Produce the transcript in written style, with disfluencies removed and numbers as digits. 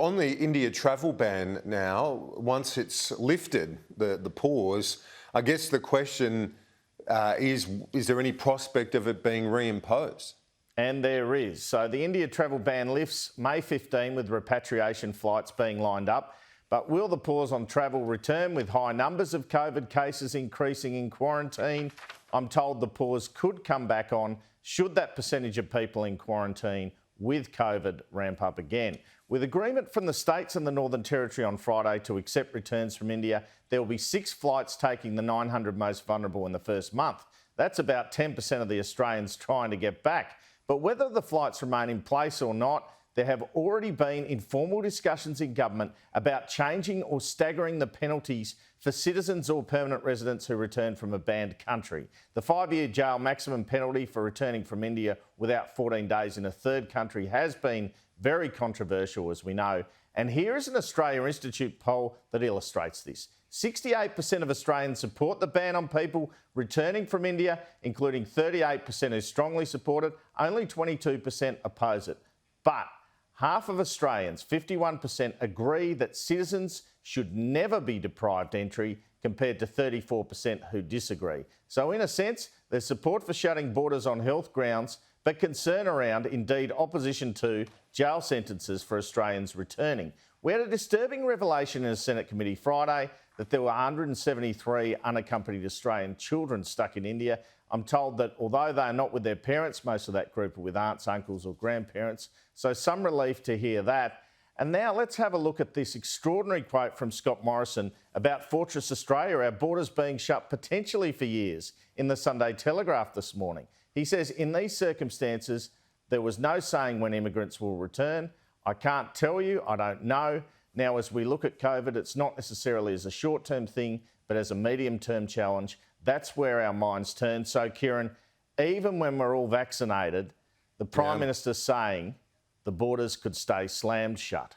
on the India travel ban now, once it's lifted, the pause, I guess the question is there any prospect of it being reimposed? And there is. So the India travel ban lifts May 15 with repatriation flights being lined up. But will the pause on travel return with high numbers of COVID cases increasing in quarantine? I'm told the pause could come back on should that percentage of people in quarantine with COVID ramp up again. With agreement from the states and the Northern Territory on Friday to accept returns from India, there will be 6 flights taking the 900 most vulnerable in the first month. That's about 10% of the Australians trying to get back. But whether the flights remain in place or not, there have already been informal discussions in government about changing or staggering the penalties for citizens or permanent residents who return from a banned country. The 5-year jail maximum penalty for returning from India without 14 days in a third country has been very controversial, as we know. And here is an Australia Institute poll that illustrates this. 68% of Australians support the ban on people returning from India, including 38% who strongly support it. Only 22% oppose it. But half of Australians, 51%, agree that citizens should never be deprived entry, compared to 34% who disagree. So in a sense, there's support for shutting borders on health grounds, but concern around, indeed opposition to, jail sentences for Australians returning. We had a disturbing revelation in a Senate committee Friday that there were 173 unaccompanied Australian children stuck in India. I'm told that although they are not with their parents, most of that group are with aunts, uncles or grandparents. So some relief to hear that. And now let's have a look at this extraordinary quote from Scott Morrison about Fortress Australia, our borders being shut potentially for years, in the Sunday Telegraph this morning. He says, in these circumstances, there was no saying when immigrants will return. I can't tell you, I don't know. Now, as we look at COVID, it's not necessarily as a short-term thing, but as a medium-term challenge. That's where our minds turn. So, Kieran, even when we're all vaccinated, the Prime Minister's saying the borders could stay slammed shut.